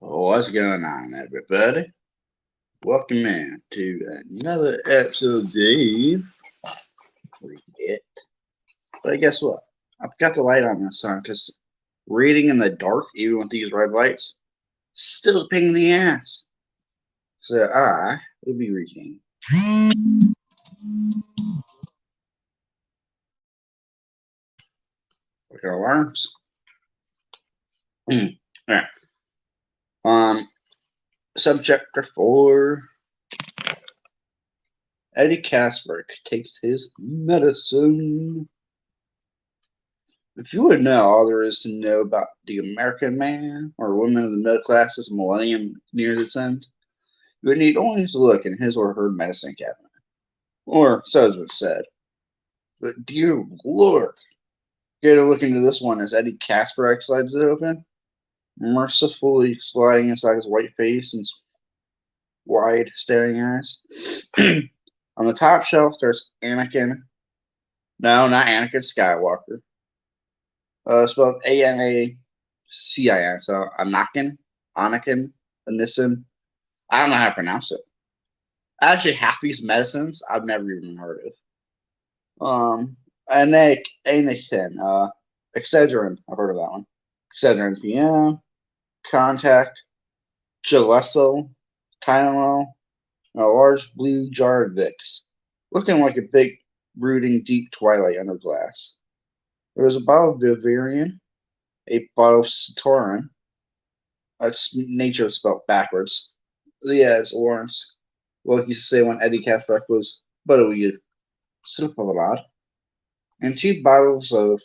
What's going on, everybody? Welcome in to another episode of Dave. But guess what? I've got the light on this time because reading in the dark, even with these red lights, still a pain in the ass. So I will be reading. Like alarms. Alright. Subchapter 4. Eddie Casper takes his medicine. If you would know all there is to know about the American man or woman of the middle class as millennium nears its end, you would need only to look in his or her medicine cabinet. Or so has been said. But dear Lord, get a look into this one as Eddie Kasparek slides it open, mercifully sliding inside his white face and wide staring eyes. On the top shelf, there's Anakin. No, not Anakin Skywalker. Spelled Anakin. So Anakin, Anakin. I don't know how to pronounce it. Actually, half these medicines I've never even heard of. Anakin, Excedrin. I've heard of that one. Excedrin PM, Contact, Gillesol, Tylenol, and a large blue jar of Vicks, looking like a big, brooding, deep twilight under glass. There was a bottle of Bavarian, a bottle of Citorin. That's nature spelled backwards. Yes, Lawrence. Well, he used to say when Eddie Kasparek was but a weed. Silverblad. And 2 bottles of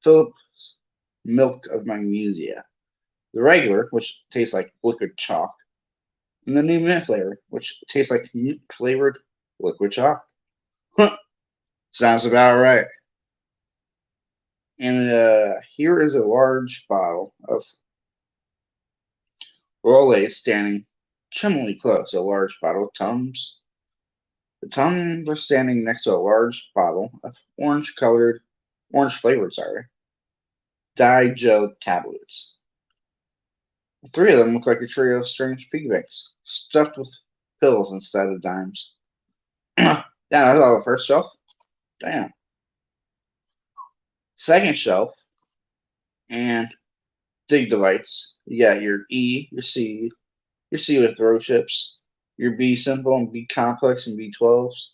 Phillips milk of magnesia. The regular, which tastes like liquid chalk, and the new mint flavor, which tastes like mint flavored liquid chalk. Sounds about right. And here is a large bottle of Rolaids standing chumily close. A large bottle of Tums. The Tums are standing next to a large bottle of orange flavored, Di-Joe tablets. The 3 of them look like a trio of strange piggy banks, stuffed with pills instead of dimes. Damn, that's all the first shelf? Damn. Second shelf, and dig device. You got your E, your C with throw chips, your B simple and B complex and B12s.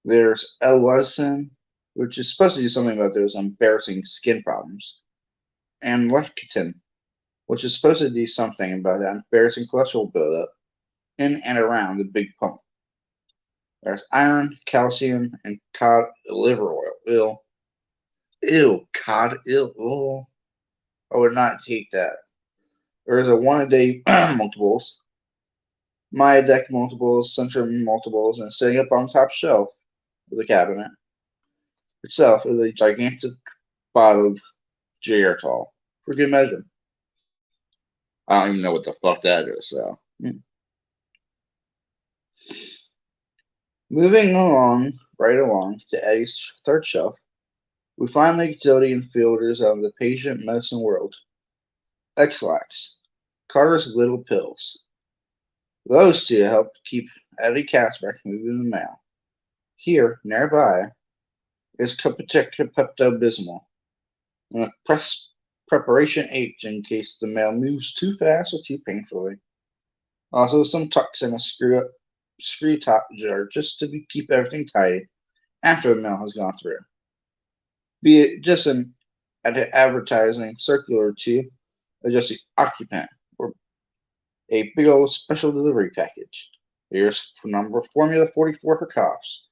There's L-leucin, which is supposed to do something about those embarrassing skin problems, and lecithin, which is supposed to do something about that embarrassing cholesterol buildup in and around the big pump. There's iron, calcium, and cod liver oil. Ew, cod oil. I would not take that. There is a 1-a-day multiples, Myadeck multiples, Centrum multiples, and sitting up on top shelf of the cabinet itself is a gigantic bottle of Geritol for good measure. I don't even know what the fuck that is, so. Moving right along to Eddie's third shelf, we find the utility and fielders of the patient medicine world. X-Lax, Carter's Little Pills. Those 2 help keep Eddie Kasparek moving the mail. Here, nearby, is Pepto-Bismol, and a preparation H in case the mail moves too fast or too painfully. Also, some tucks in a screw top jar just to keep everything tidy after the mail has gone through. Be it just an advertising circular to just the occupant or a big old special delivery package. Here's formula 44 for coughs,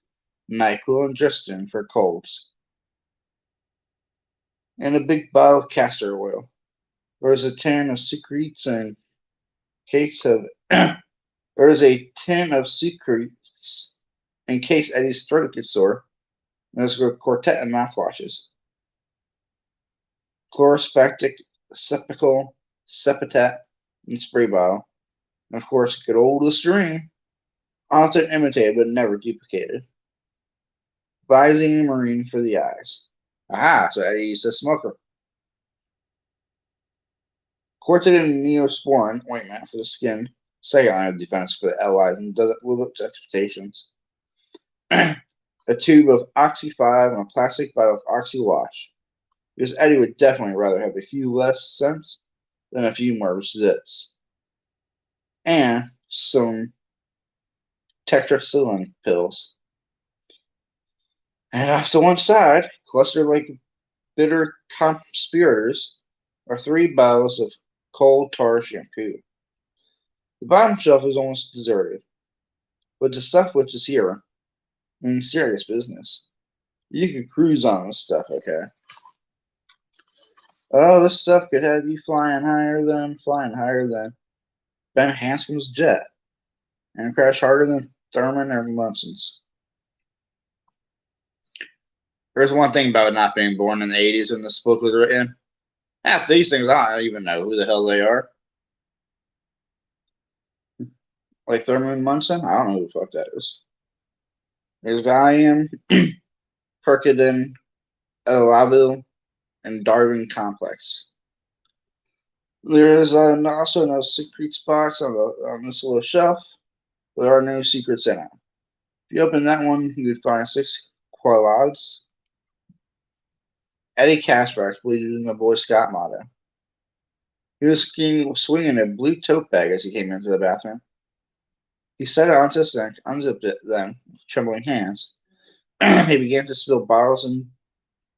NyQuil and Justin for colds, and a big bottle of castor oil. There's a tin of secrets and case of there's a tin of secrets in case Eddie's throat gets sore. And there's a quartet of mouthwashes. Chlorospectic, Sepical, Sepitat, and spray bottle. And of course, good old Listerine, often imitated but never duplicated. Visine Marine for the eyes. Aha, so Eddie's a smoker. Corticated Neosporin ointment for the skin. Second line of defense for the allies and doesn't live up to expectations. A tube of Oxy 5 and a plastic bottle of Oxy Wash. Because Eddie would definitely rather have a few less cents than a few more zits. And some tetracycline pills. And off to one side, clustered like bitter conspirators, are 3 bottles of coal tar shampoo. The bottom shelf is almost deserted, but the stuff which is here means serious business. You could cruise on this stuff, okay? Oh, this stuff could have you flying higher than Ben Hanscom's jet, and crash harder than Thurman or Munson's. There's one thing about not being born in the 80s when this book was written. Half these things, I don't even know who the hell they are. Like Thurman Munson? I don't know who the fuck that is. There's Valium, Percodan, Elavil, and Darwin Complex. There is also no secrets box on this little shelf. There are no secrets in it. If you open that one, you would find 6 quads. Eddie Kasparek believed in the Boy Scout motto. He was swinging a blue tote bag as he came into the bathroom. He set it onto the sink, unzipped it, then, with trembling hands, he began to spill bottles and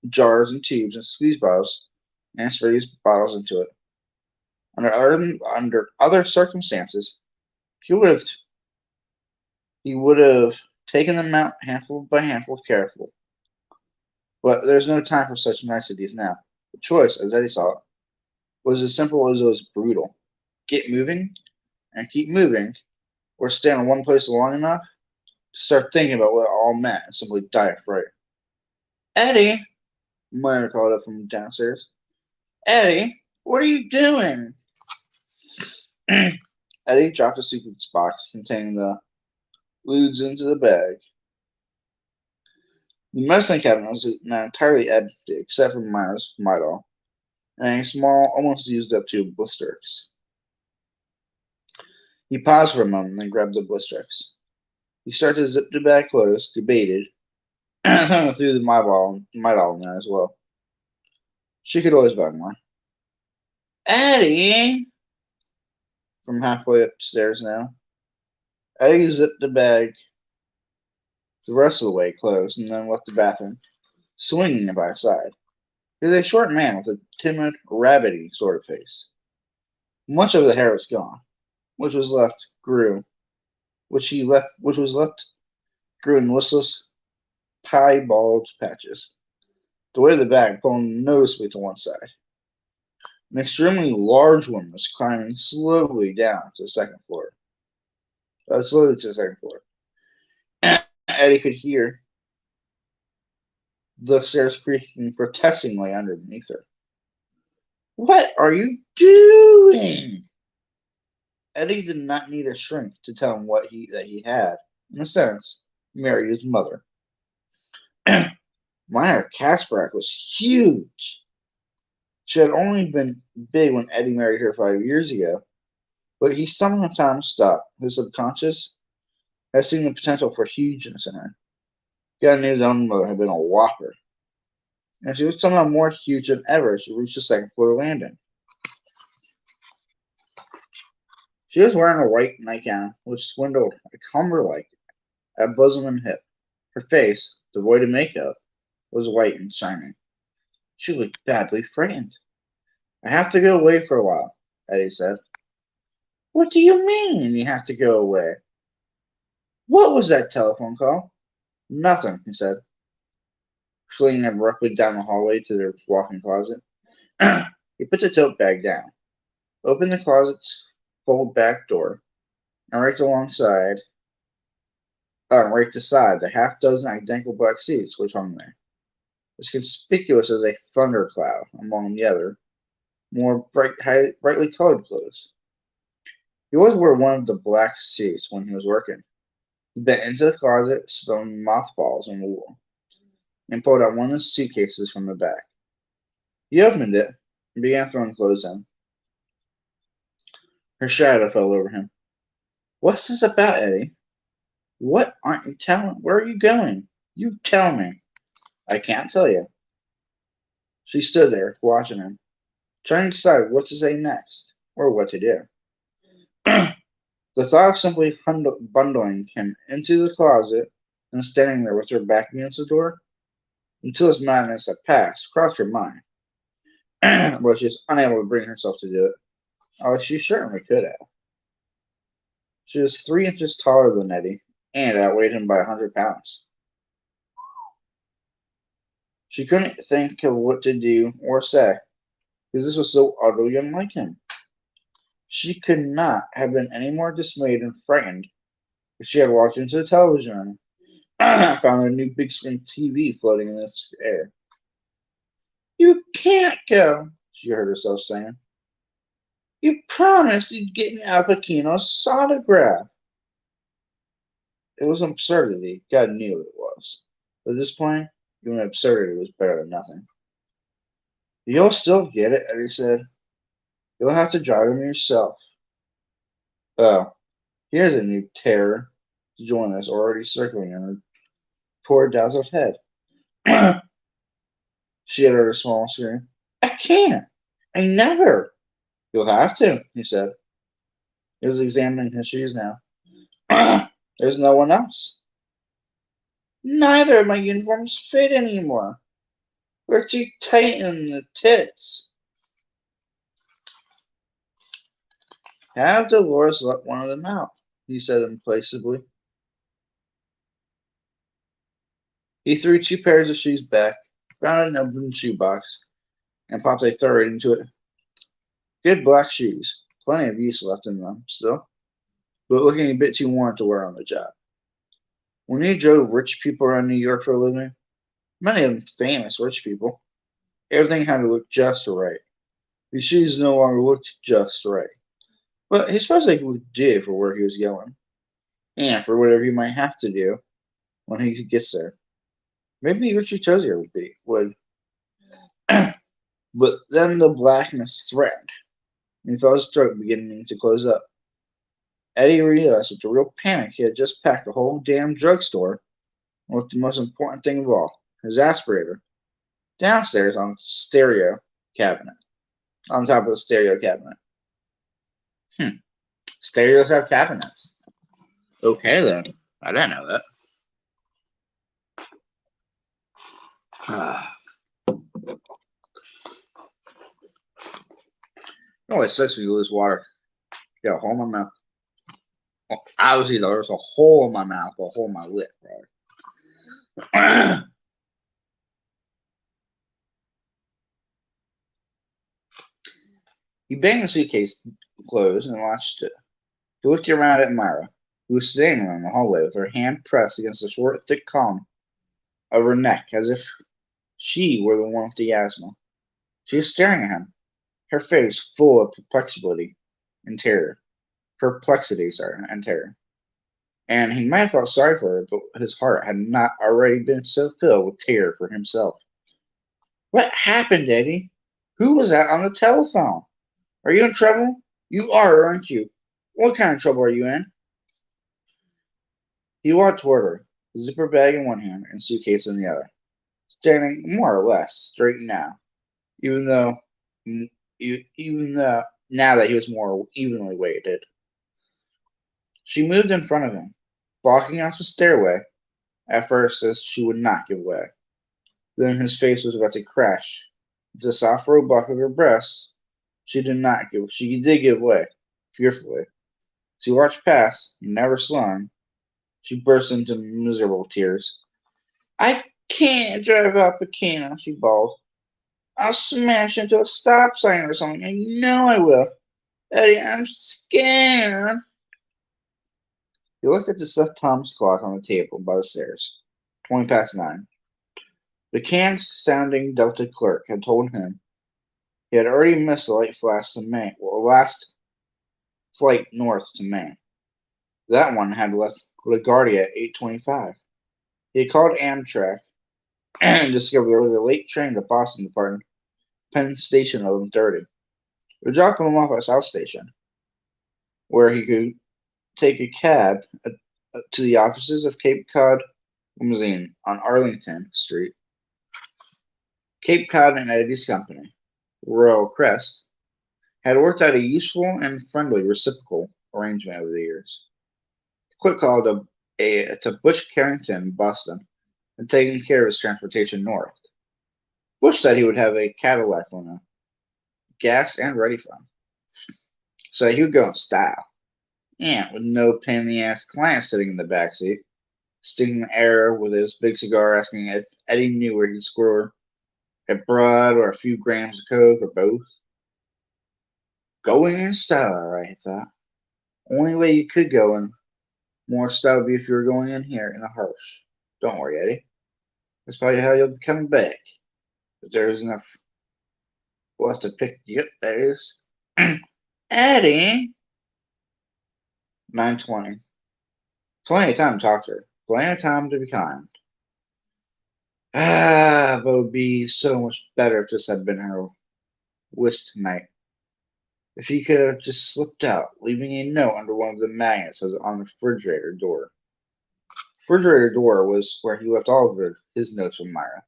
jars and tubes and squeeze bottles and spray these bottles into it. Under other circumstances, he would have taken them out handful by handful, careful. But there's no time for such niceties now. The choice, as Eddie saw it, was as simple as it was brutal. Get moving and keep moving, or stay in one place long enough to start thinking about what it all meant and simply die of fright. Eddie, Meyer called up from downstairs. Eddie, what are you doing? Eddie dropped a secrets box containing the ludes into the bag. The medicine cabinet was now entirely empty except for Meyer's Midol and a small, almost used up tube of Blisterix. He paused for a moment and then grabbed the Blisterix. He started to zip the bag closed, debated, and threw the Midol in there as well. She could always buy more. Eddie! From halfway upstairs now. Eddie zipped the bag the rest of the way closed and then left the bathroom, swinging it by his side. He was a short man with a timid, rabbity sort of face. Much of the hair was gone, which was left grew in listless, piebald patches. The weight of the bag pulling noticeably to one side. An extremely large woman was climbing slowly down to the second floor. Eddie could hear the stairs creaking protestingly underneath her. What are you doing? Eddie did not need a shrink to tell him that he had, in a sense, married his mother. Meyer Kasparek was huge. She had only been big when Eddie married her 5 years ago, but he sometimes thought his subconscious had seen the potential for hugeness in her. God knew his own mother had been a whopper, and she was somehow more huge than ever as she reached the second floor landing. She was wearing a white nightgown, which swindled a cumber-like at bosom and hip. Her face, devoid of makeup, was white and shining. She looked badly frightened. I have to go away for a while, Eddie said. What do you mean you have to go away? What was that telephone call? Nothing, he said, flinging abruptly down the hallway to their walk-in closet. He put the tote bag down, opened the closet's fold-back door, and right beside the half-dozen identical black suits which hung there, as conspicuous as a thundercloud among the other, more brightly colored clothes. He always wore one of the black suits when he was working. He bent into the closet, spilling mothballs on the wall, and pulled out one of the suitcases from the back. He opened it and began throwing clothes in. Her shadow fell over him. What's this about, Eddie? What aren't you telling? Where are you going? You tell me. I can't tell you. She stood there, watching him, trying to decide what to say next, or what to do. The thought of simply bundling him into the closet and standing there with her back against the door until his madness had passed crossed her mind, but she was unable to bring herself to do it, although she certainly could have. She was 3 inches taller than Eddie and outweighed him by 100 pounds. She couldn't think of what to do or say, because this was so utterly unlike him. She could not have been any more dismayed and frightened if she had walked into the television room and found a new big screen TV floating in the air. You can't go, she heard herself saying. You promised you'd get me Alpacino's autograph. It was absurdity. God knew it was. But at this point, even absurdity was better than nothing. You'll still get it, Eddie said. You'll have to drive him yourself. Oh, here's a new terror to join us, already circling in her poor dazzled head. She had heard a small scream. I can't. I never. You'll have to, he said. He was examining his shoes now. There's no one else. Neither of my uniforms fit anymore. We're too tight in the tits. Have Dolores let one of them out, he said implacably. He threw 2 pairs of shoes back, found an open shoebox, and popped a third into it. Good black shoes, plenty of use left in them still, but looking a bit too worn to wear on the job. When he drove rich people around New York for a living, many of them famous rich people, everything had to look just right. His shoes no longer looked just right, but he supposed they would do for where he was going, and for whatever he might have to do when he gets there. Maybe Richard Tozier would. But then the blackness threatened, and he felt his throat beginning to close up. Eddie realized with a real panic he had just packed a whole damn drugstore with the most important thing of all, his aspirator, downstairs on the stereo cabinet. On top of the stereo cabinet. Stereos have cabinets. Okay then. I didn't know that. It always sucks when you lose water. Got a hole in my mouth. Well, obviously, there's a hole in my mouth, a hole in my lip, right? He banged the suitcase closed and watched it. He looked around at Myra, who was standing there in the hallway with her hand pressed against the short, thick column of her neck, as if she were the one with the asthma. She was staring at him, her face full of perplexity and terror. And terror. And he might have felt sorry for her, but his heart had not already been so filled with terror for himself. What happened, Eddie? Who was that on the telephone? Are you in trouble? You are, aren't you? What kind of trouble are you in? He walked toward her, zipper bag in one hand and suitcase in the other, standing more or less straight now, even though now that he was more evenly weighted. She moved in front of him, blocking off the stairway, at first as she would not give way. Then his face was about to crash. With the soft roebuck of her breasts, she did give way, fearfully. As he watched past, never slowing, she burst into miserable tears. I can't drive up Bikina, she bawled. I'll smash into a stop sign or something. I know I will. Eddie, I'm scared. He looked at the Seth Thomas clock on the table by the stairs. 9:20. The canned-sounding Delta clerk had told him he had already missed the last flight north to Maine. That one had left LaGuardia at 8:25. He had called Amtrak and discovered there was a late train to Boston departing Penn Station at 11:30. They dropped him off at South Station. where he could take a cab to the offices of Cape Cod Limousine on Arlington Street. Cape Cod and Eddie's company, Royal Crest, had worked out a useful and friendly reciprocal arrangement over the years. Quick call to Butch Carrington, Boston, and taking care of his transportation north. Bush said he would have a Cadillac limo, gas and ready for him. So he would go in style. Yeah, with no pain in the ass client sitting in the backseat, sticking the air with his big cigar, asking if Eddie knew where he'd score a broad or a few grams of coke or both. Going in style, alright, he thought. Only way you could go in more style would be if you were going in here in a hearse. Don't worry, Eddie. That's probably how you'll be coming back. If there's enough left to pick you up, that is. Eddie! 9:20. Plenty of time to talk to her. Plenty of time to be kind. But it would be so much better if this had been her whist night. If he could have just slipped out, leaving a note under one of the magnets on the refrigerator door. Refrigerator door was where he left all of his notes from Myra,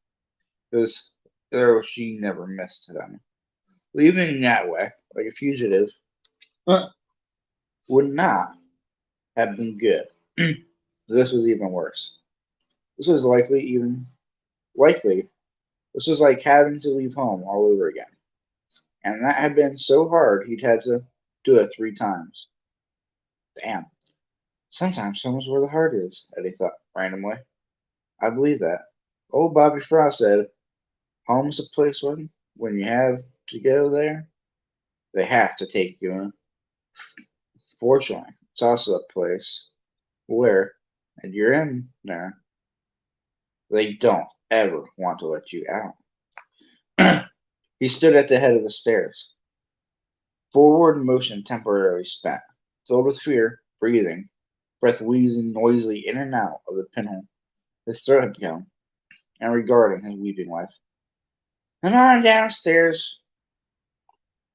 because there she never missed them. Leaving that way, like a fugitive, would not have been good. This was even worse. This was likely. This was like having to leave home all over again. And that had been so hard he'd had to do it 3 times. Damn. Sometimes home's where the heart is, Eddie thought randomly. I believe that. Old Bobby Frost said, home's a place when you have to go there, they have to take you in. Fortunately, it's also a place where, and you're in there, they don't ever want to let you out. He stood at the head of the stairs. Forward motion temporarily spent. Filled with fear, breathing, breath wheezing noisily in and out of the pinhole his throat had become, and regarding his weeping wife. Come on downstairs.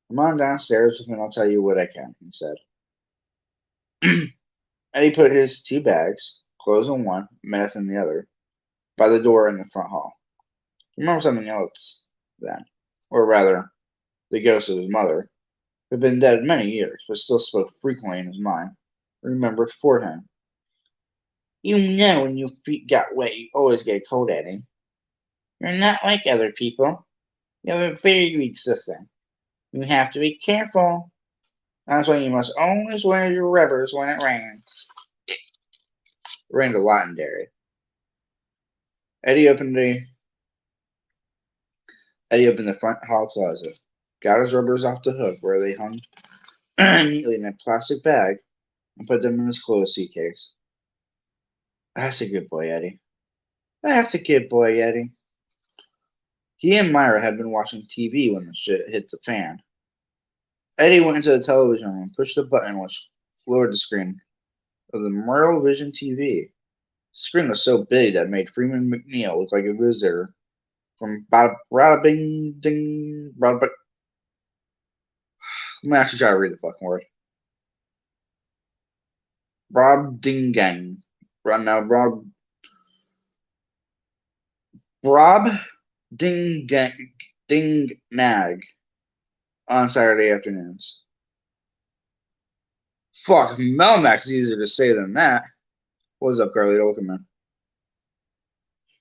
Come on downstairs and I'll tell you what I can, he said. Eddie put his 2 bags, clothes in one, mess in the other, by the door in the front hall. He remembered something else then, or rather, the ghost of his mother, who had been dead many years, but still spoke frequently in his mind, remembered for him. You know when your feet got wet, you always get cold, Eddie. You're not like other people. You have a very weak system. You have to be careful. That's why you must always wear your rubbers when it rains. It rained a lot in Derry. Eddie opened the front hall closet, got his rubbers off the hook where they hung neatly in a plastic bag, and put them in his clothes suitcase. That's a good boy, Eddie. That's a good boy, Eddie. He and Myra had been watching TV when the shit hit the fan. Eddie went into the television room and pushed a button which lowered the screen of the Merle Vision TV. The screen was so big that it made Freeman McNeil look like a visitor from Bada Bing Ding. Let me actually try to read the fucking word. Rob Dingang. Rob Dingnag on Saturday afternoons. Fuck, Melmac is easier to say than that. What's up, Carly? Welcome, man.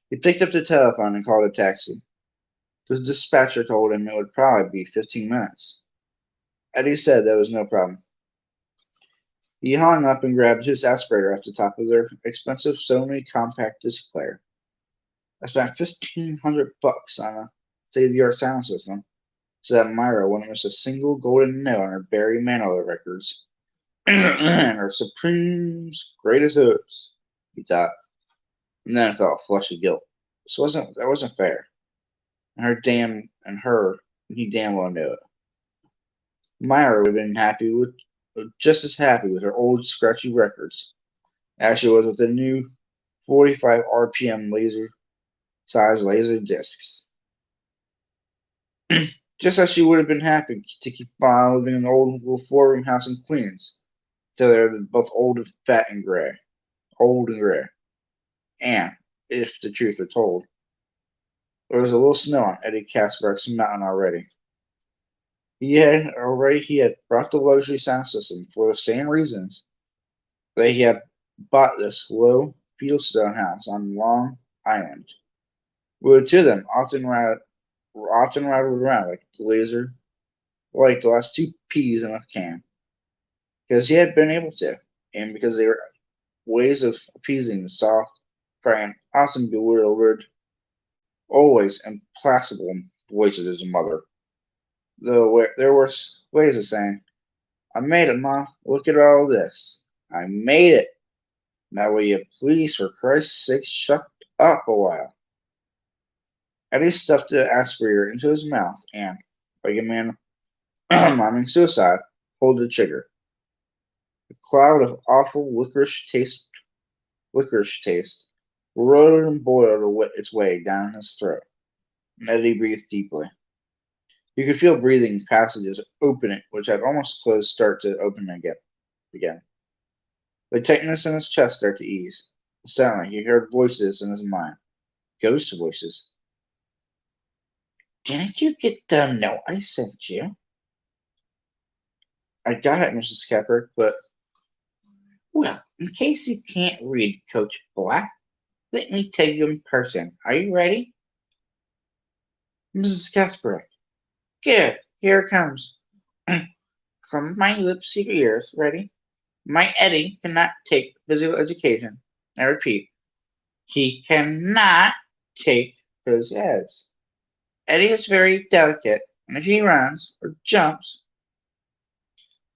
He picked up the telephone and called a taxi. The dispatcher told him it would probably be 15 minutes. Eddie said there was no problem. He hung up and grabbed his aspirator off the top of their expensive Sony compact disc player. I spent $1,500 on a state-of-the-art sound system so that Myra wouldn't miss a single golden note on her Barry Manilow records and her Supreme's greatest hits, he thought. And then I felt a flush of guilt. That wasn't fair. And he damn well knew it. Myra would have been just as happy with her old scratchy records as she was with the new 45 RPM laser discs. Just as she would have been happy to keep on living in an old little 4-room house in Queens So they're both old and fat and gray. Old and gray. And, if the truth are told, there was a little snow on Eddie Kaspbrak's mountain already. He had brought the luxury sound system for the same reasons that he had bought this low fieldstone house on Long Island. We the two of them often rattled around like the last two peas in a can, because he had been able to, and because they were ways of appeasing the soft, frightened, often bewildered, always implacable voice of his mother. Though there were ways of saying, "I made it, Ma. Look at all this. I made it. Now will you please, for Christ's sake, shut up a while?" Eddie stuffed the aspirator into his mouth and, like a man miming suicide, pulled the trigger. A cloud of awful licorice taste, rolled and boiled its way down his throat, and Eddie breathed deeply. You could feel breathing passages opening, which had almost closed, start to open again. The tightness in his chest started to ease. Suddenly, he heard voices in his mind. Ghost voices. "Didn't you get the note I sent you?" "I got it, Mrs. Kepper, but—" "Well, in case you can't read, Coach Black, let me tell you in person. Are you ready?" "Mrs. Kaspbrak." "Good. Here it comes. From my lips to your ears. Ready? My Eddie cannot take physical education. I repeat, he cannot take phys eds. Eddie is very delicate, and if he runs or jumps—"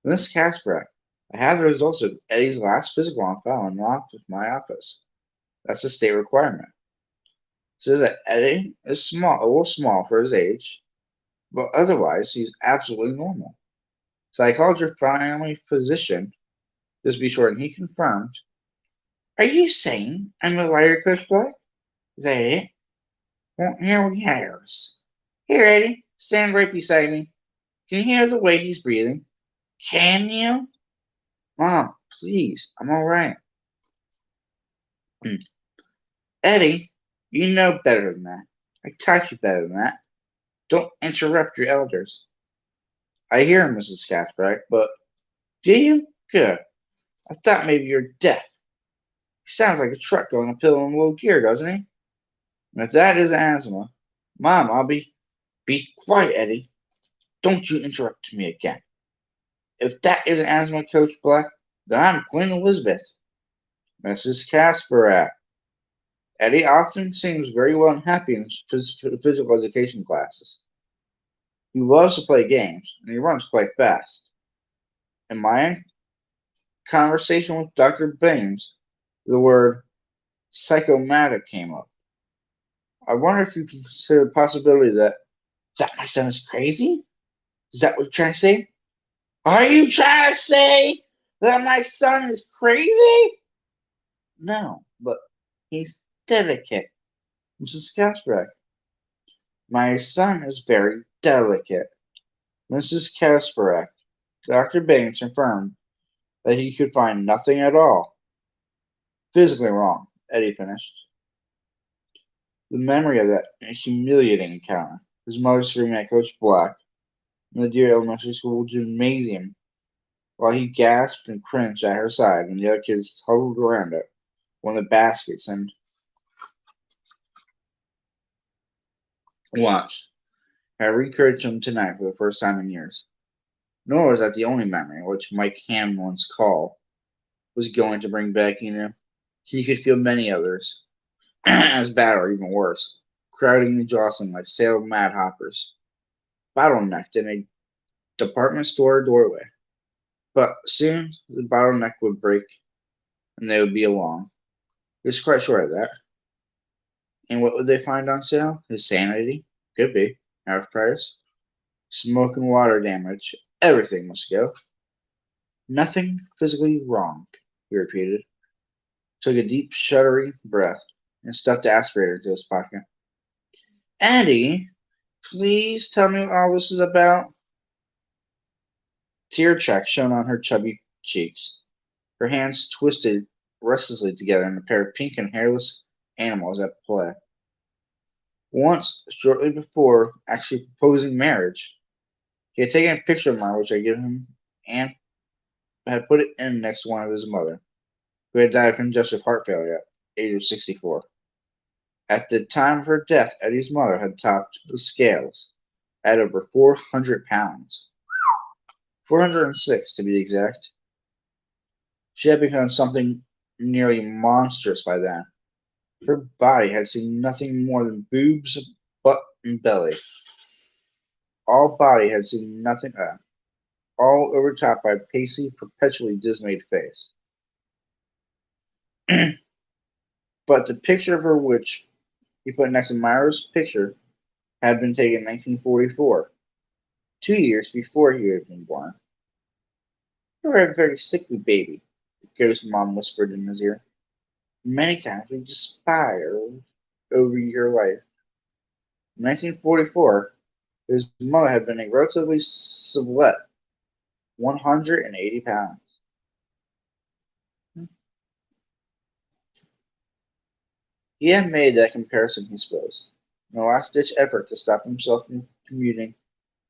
"Miss Kaspbrak, I have the results of Eddie's last physical on file in my office. That's a state requirement. It says that Eddie is a little small for his age, but otherwise he's absolutely normal. So I called your family physician just to be sure, and he confirmed." "Are you saying I'm a liar, Coach Black? Is that it? Well, here we have us. Here, Eddie, stand right beside me. Can you hear the way he's breathing? Can you?" "Mom, please, I'm all right." "Eddie, you know better than that. I taught you better than that. Don't interrupt your elders." "I hear him, Mrs. Kaspbrak, but—" "Do you? Good. I thought maybe you're deaf. He sounds like a truck going uphill in low gear, doesn't he? And if that is asthma, Mom, I'll be—" "Be quiet, Eddie. Don't you interrupt me again. If that isn't asthma, Coach Black, then I'm Queen Elizabeth." "Mrs. Kaspbrak." Eddie often seems very well and happy in his physical education classes. He loves to play games, and he runs quite fast. In my conversation with Dr. Baines, the word psychomatic came up. I wonder if you consider the possibility that my son is crazy? Is that what you're trying to say? Are you trying to say that my son is crazy?" "No, but he's delicate, Mrs. Kaspbrak." "My son is very delicate, Mrs. Kaspbrak." Dr. Baines confirmed that he could find nothing at all physically wrong, Eddie finished. The memory of that humiliating encounter, his mother screaming at Coach Black in the dear elementary school gymnasium while he gasped and cringed at her side and the other kids huddled around it, one of the baskets, and watched, had recurred to him tonight for the first time in years. Nor was that the only memory which Mike Hamlin's call was going to bring back. He could feel many others, as bad or even worse, crowding and jostling like sailed madhoppers, bottlenecked in a department store doorway. But soon the bottleneck would break, and they would be along. He was quite sure of that. And what would they find on sale? His sanity? Could be. Half price. Smoke and water damage. Everything must go. Nothing physically wrong, he repeated. Took a deep, shuddering breath and stuffed the aspirator into his pocket. "Eddie, please tell me what all this is about." Tear tracks shone on her chubby cheeks. Her hands twisted restlessly together in a pair of pink and hairless animals at play. Once, shortly before actually proposing marriage, he had taken a picture of mine which I gave him and had put it in next to one of his mother, who had died of congestive heart failure at the age of 64. At the time of her death, Eddie's mother had topped the scales at over 400 pounds. 406 to be exact. She had become something nearly monstrous by then. Her body had seen nothing more than boobs, butt, and belly. All body had seen nothing, all overtopped by a pasty, perpetually dismayed face. But the picture of her which he put next to Myra's picture had been taken in 1944, 2 years before he had been born. "You are a very sickly baby," the ghost mom whispered in his ear. "Many times we despair over your life." In 1944, his mother had been a relatively select 180 pounds. He had made that comparison, he supposed, in a last-ditch effort to stop himself from commuting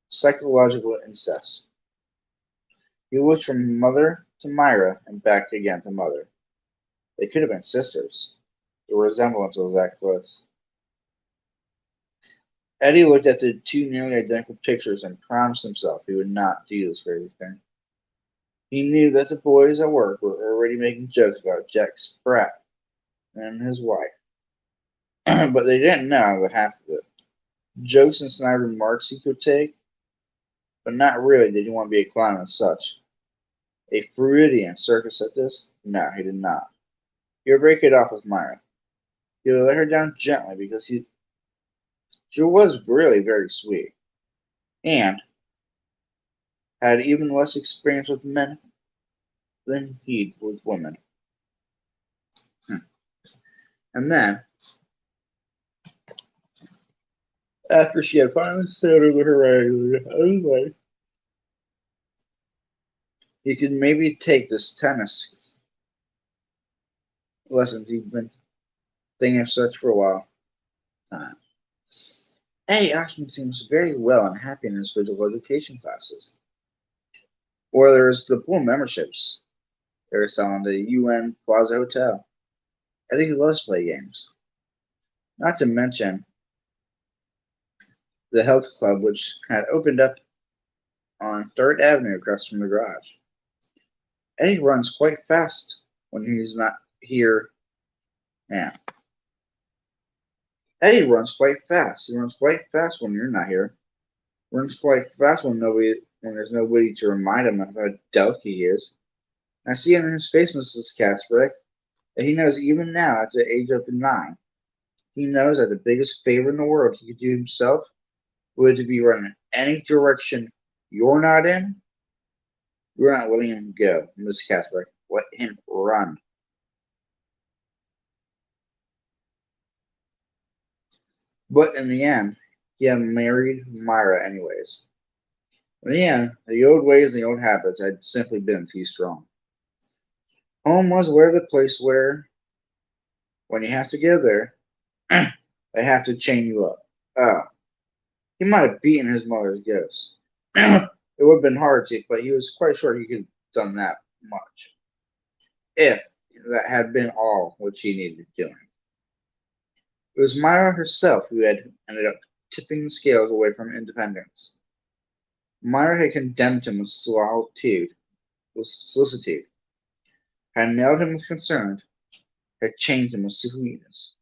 psychological incest. He looked from mother to Myra and back again to mother. They could have been sisters. The resemblance was that close. Eddie looked at the two nearly identical pictures and promised himself he would not do this very thing. He knew that the boys at work were already making jokes about Jack Spratt and his wife, but they didn't know the half of it. Jokes and snide remarks he could take, but not really did he want to be a clown as such. A Freudian circus at this? No, he did not. He would break it off with Myra. He would let her down gently because she was really very sweet, and had even less experience with men than he with women. And then, after she had finally sailed over her life, he could maybe take this tennis lessons he'd been thinking of such for a while time. Eddie Ashman seems very well and happy in his physical education classes. Or there's the pool memberships they're selling the UN Plaza Hotel. Eddie loves play games. Not to mention the health club which had opened up on 3rd Avenue across from the garage. Eddie runs quite fast when he's not here now. Eddie runs quite fast. He runs quite fast when you're not here. Runs quite fast when there's nobody to remind him of how delicate he is. I see it in his face, Mrs. Casper, that he knows even now at the age of 9. He knows that the biggest favor in the world he could do himself would to be running any direction you're not in. You're not letting him go, Miss Casper. Let him run. But in the end, he had married Myra anyways. In the end, the old ways and the old habits had simply been too strong. Home was where the place where, when you have to go there, they have to chain you up. Oh, he might have beaten his mother's ghost. It would have been hard to, but he was quite sure he could have done that much. If that had been all which he needed doing. It was Myra herself who had ended up tipping the scales away from independence. Myra had condemned him with solicitude, had nailed him with concern, had changed him with sweetness.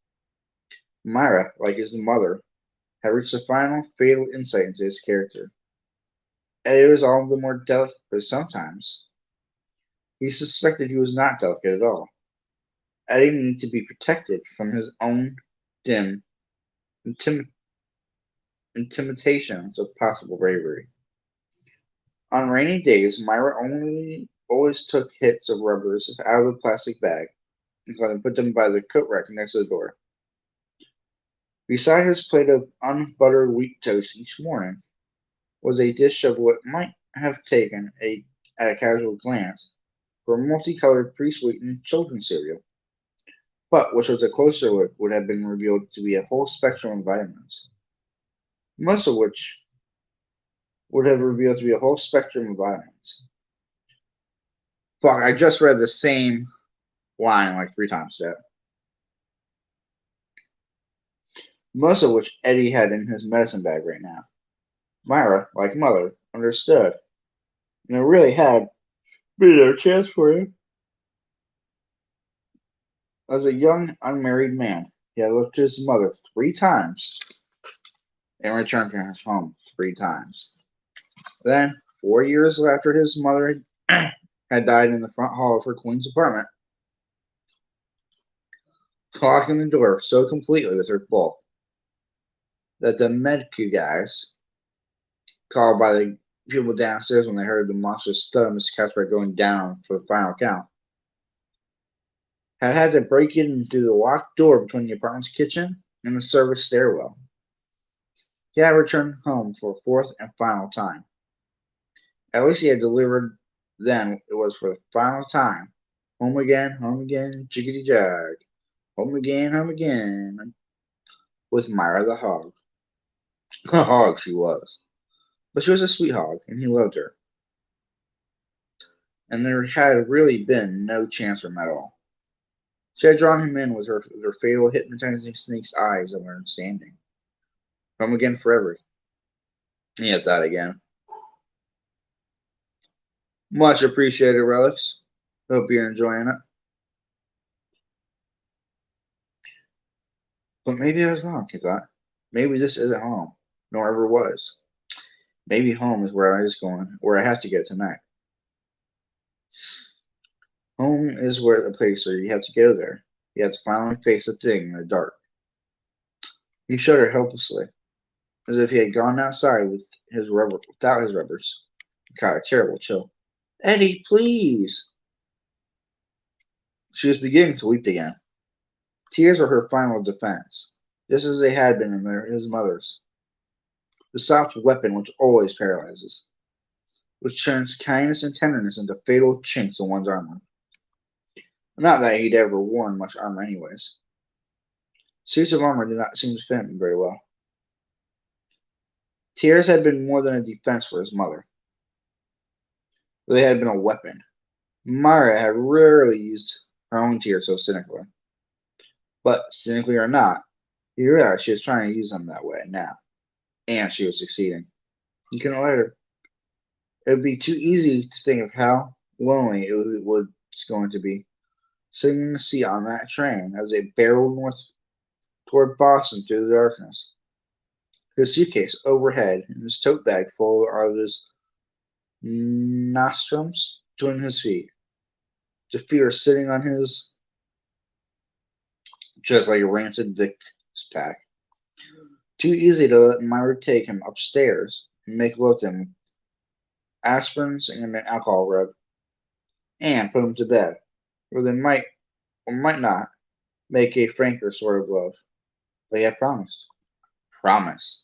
Myra, like his mother, had reached a final fatal insight into his character. And it was all the more delicate because sometimes he suspected he was not delicate at all. Eddie needed to be protected from his own dim intimidations of possible bravery. On rainy days, Myra always took hits of rubbers out of the plastic bag and put them by the coat rack next to the door. Beside his plate of unbuttered wheat toast each morning was a dish of what might have taken at a casual glance for multicolored pre-sweetened children's cereal, but which was a closer look would have been revealed to be a whole spectrum of vitamins, most of which would have revealed to be a whole spectrum of vitamins. Fuck, I just read the same line like 3 times today. Most of which Eddie had in his medicine bag right now. Myra, like Mother, understood, and there really had been no chance for him. As a young, unmarried man, he had left his mother 3 times and returned to his home 3 times. Then, 4 years after his mother had died in the front hall of her Queens apartment, locking the door so completely with her bolt that the Medcu guys, called by the people downstairs when they heard the monstrous thud of Miss Casper going down for the final count, had to break in through the locked door between the apartment's kitchen and the service stairwell. He had returned home for a 4th and final time. At least he had delivered then it was for the final time. Home again, chickadee jag. Home again, with Myra the hog. A hog she was. But she was a sweet hog, and he loved her. And there had really been no chance for him at all. She had drawn him in with her fatal hypnotizing snake's eyes of understanding. Home again forever. He had died again. Much appreciated, Relics. Hope you're enjoying it. But maybe I was wrong, he thought. Maybe this isn't home, nor ever was. Maybe home is where I have to go tonight. Home is where the place where you have to go there. You have to finally face a thing in the dark. He shuddered helplessly, as if he had gone outside without his rubbers. He caught a terrible chill. Eddie, please! She was beginning to weep again. Tears were her final defense, just as they had been in his mother's. The soft weapon which always paralyzes, which turns kindness and tenderness into fatal chinks in one's armor. Not that he'd ever worn much armor anyways. Suits of armor did not seem to fit him very well. Tears had been more than a defense for his mother. They had been a weapon. Myra had rarely used her own tears so cynically. But, cynically or not, he realized she was trying to use them that way now. And she was succeeding. He couldn't let her. It would be too easy to think of how lonely it was going to be, sitting in the seat on that train as they barreled north toward Boston through the darkness. His suitcase overhead and his tote bag full of his nostrums between his feet. The fear sitting on his chest like a rancid Vicks pack. Too easy to let Myra take him upstairs and make love to him, aspirins and an alcohol rub, and put him to bed, where they might or might not make a franker sort of love. They had promised. Promised.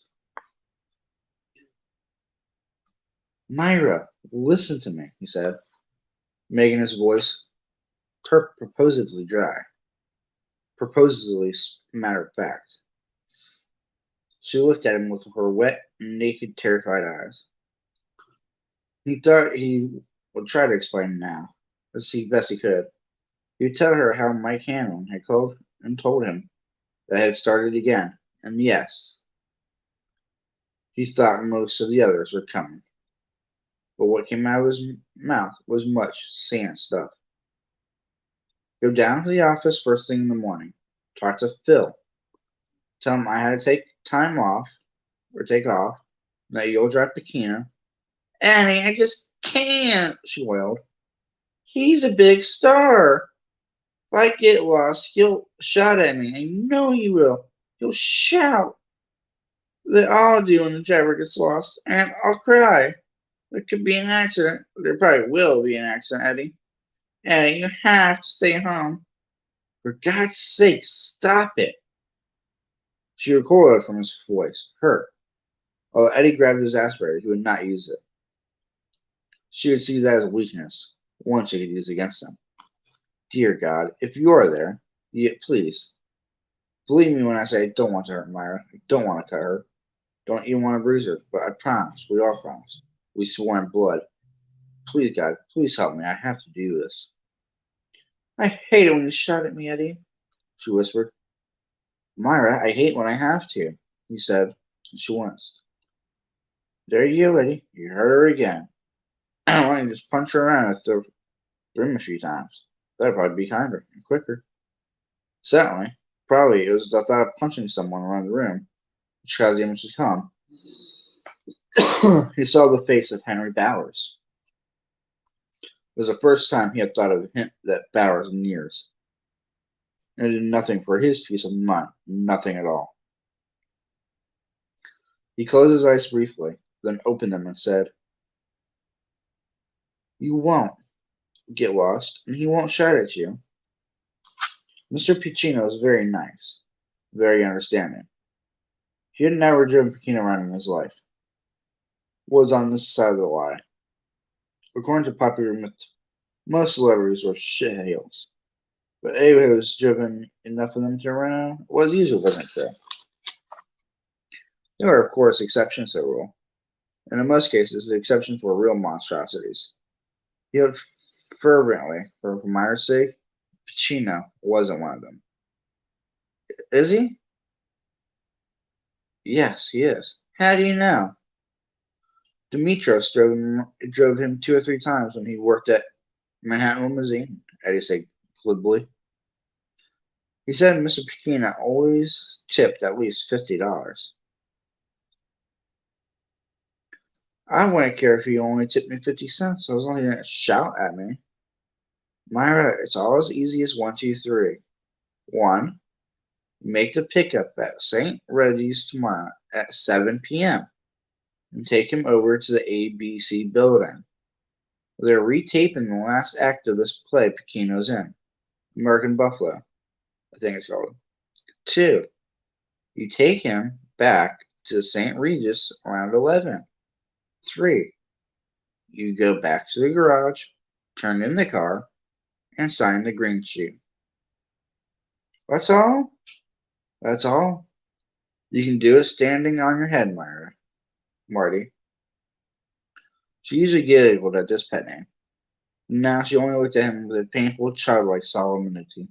Myra, listen to me, he said, making his voice purposely dry, purposely matter of fact. She looked at him with her wet, naked, terrified eyes. He thought he would try to explain now, as he best he could. He would tell her how Mike Hanlon had called and told him that it had started again, and yes, he thought most of the others were coming. But what came out of his mouth was much sand stuff. Go down to the office first thing in the morning. Talk to Phil. Tell him I had to take time off, or take off, and that you'll drive Pekina. Annie, I just can't, she wailed. He's a big star. If I get lost, he'll shout at me. I know he will. He'll shout. They all do when the driver gets lost, and I'll cry. There could be an accident. There probably will be an accident, Eddie. Eddie, you have to stay home. For God's sake, stop it. She recoiled from his voice, hurt. Although Eddie grabbed his aspirator, he would not use it. She would see that as weakness, One she could use against him. Dear God, if you are there, please, believe me when I say I don't want to hurt Myra. I don't want to cut her. Don't even want to bruise her. But I promise. We all promise. We swore in blood. Please, God, please help me. I have to do this. I hate it when you shout at me, Eddie, she whispered. Myra, I hate when I have to, he said, and she winced. There you go, Eddie. You hurt her again. Why don't you just punch her around and throw him a few times? That'd probably be kinder and quicker. Certainly. Probably it was the thought of punching someone around the room which caused the image to come. He saw the face of Henry Bowers. It was the first time he had thought of him that Bowers in years. And it did nothing for his peace of mind. Nothing at all. He closed his eyes briefly, then opened them and said, You won't get lost, and he won't shout at you. Mr. Piccino is very nice, very understanding. He had never driven Piccino around in his life. Was on this side of the lie. According to popular myth, most celebrities were shitheels. But anybody who was driven enough of them to run was usually wasn't true. There were, of course, exceptions to the rule, and in most cases, the exceptions were real monstrosities. He hoped fervently, for Myra's sake, Piccino wasn't one of them. Is he? Yes, he is. How do you know? Demetrios drove him 2 or 3 times when he worked at Manhattan Limousine, Eddie said glibly. He said Mr. Piccino always tipped at least $50. I wouldn't care if he only tipped me 50 cents, as long as he didn't shout at me. Myra, it's all as easy as 1, 2, 3. 1. Make the pickup at St. Reggie's tomorrow at 7 p.m. and take him over to the ABC building. They're retaping the last act of this play Piccino's in. American Buffalo, I think it's called. 2. You take him back to St. Regis around 11. 3. You go back to the garage, turn in the car, and sign the green sheet. That's all? That's all? You can do it standing on your head, Marty. She usually giggled at this pet name. Now she only looked at him with a painful, childlike solemnity.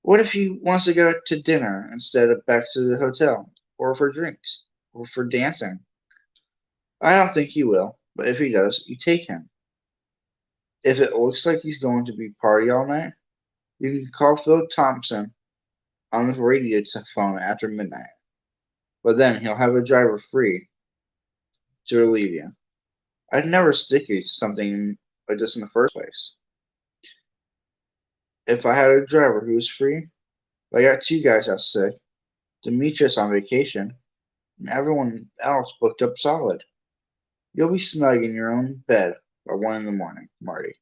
What if he wants to go to dinner instead of back to the hotel, or for drinks, or for dancing? I don't think he will, but if he does, you take him. If it looks like he's going to be party all night, you can call Phil Thompson on the radio phone after midnight. But then he'll have a driver free to relieve you. I'd never stick you to something like this in the first place. If I had a driver who was free, I got 2 guys out sick, Demetrius on vacation, and everyone else booked up solid. You'll be snug in your own bed by 1 in the morning, Marty.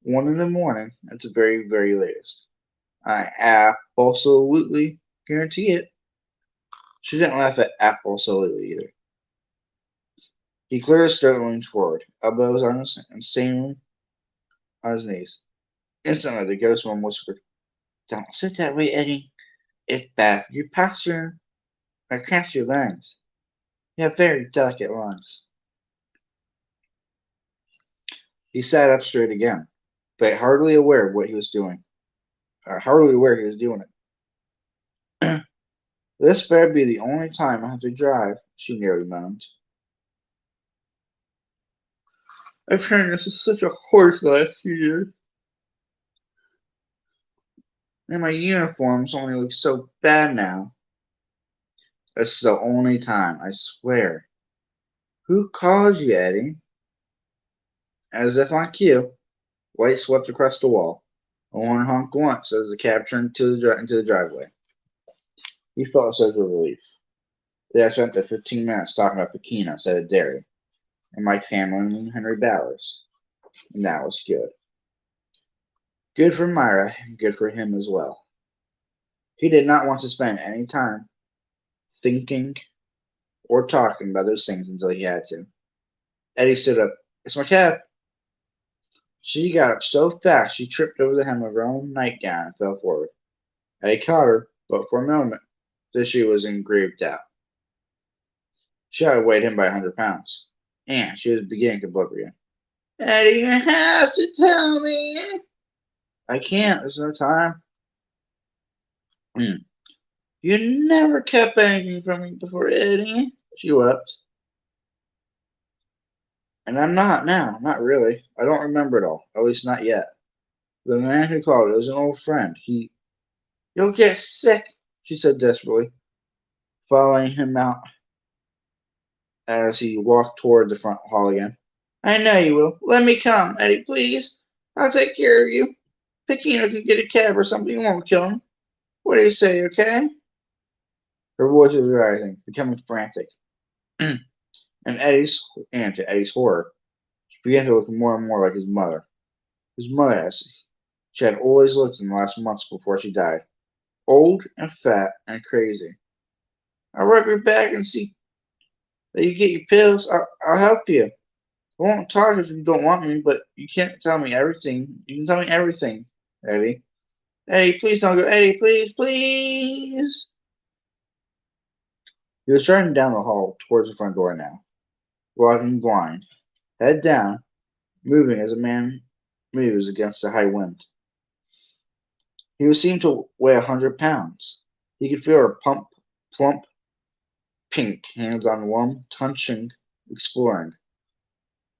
1 in the morning at the very, very latest. I absolutely guarantee it. She didn't laugh at absolutely either. He cleared his throat and leaned forward, elbows on his knees. Instantly, the ghost one whispered, Don't sit that way, Eddie. It's bad for your posture. Or cramps your lungs. You have very delicate lungs. He sat up straight again, but hardly aware of what he was doing. Hardly aware he was doing it. This better be the only time I have to drive, she nearly moaned. I've turned into such a horse the last few years. And my uniforms only look so bad now. This is the only time, I swear. Who called you, Eddie? As if on cue, light swept across the wall. A horn honked once as the cab turned into the driveway. He felt a surge of relief. They had spent the 15 minutes talking about Piccino instead of Derry, and Mike Hamlin and Henry Bowers. And that was good. Good for Myra, and good for him as well. He did not want to spend any time thinking or talking about those things until he had to. Eddie stood up. It's my cab. She got up so fast she tripped over the hem of her own nightgown and fell forward. Eddie caught her, but for a moment she was in grave doubt. She had weighed him by 100 pounds, and she was beginning to blubber again. Eddie, you have to tell me. I can't. There's no time. You never kept anything from me before, Eddie. She wept. And I'm not now. Not really. I don't remember it all. At least not yet. The man who called was an old friend. You'll get sick, she said desperately, following him out as he walked toward the front hall again. I know you will. Let me come, Eddie, please. I'll take care of you. Pequeno can get a cab or something. You won't kill him. What do you say, okay? Her voice was rising, becoming frantic. and to Eddie's horror, she began to look more and more like his mother. His mother, as she had always looked in the last months before she died. Old and fat and crazy. I'll rub your back and see that you get your pills. I'll help you. I won't talk if you don't want me, but you can't tell me everything. You can tell me everything, Eddie. Eddie, please don't go. Eddie, please, please. He was turning down the hall towards the front door now, walking blind, head down, moving as a man moves against a high wind. He seemed to weigh 100 pounds. He could feel her plump, pink hands on one, touching, exploring,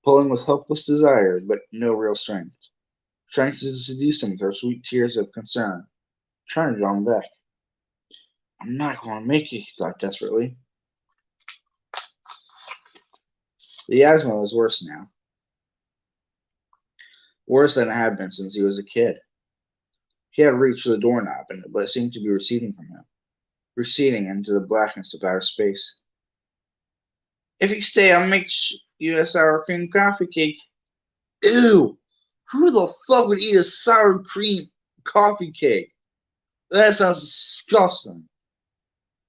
pulling with hopeless desire, but no real strength. Strength to seduce him with her sweet tears of concern, trying to draw him back. I'm not going to make it, he thought desperately. The asthma was worse now. Worse than it had been since he was a kid. He had reached for the doorknob, but it seemed to be receding from him, receding into the blackness of outer space. If you stay, I'll make you a sour cream coffee cake. Ew! Who the fuck would eat a sour cream coffee cake? That sounds disgusting.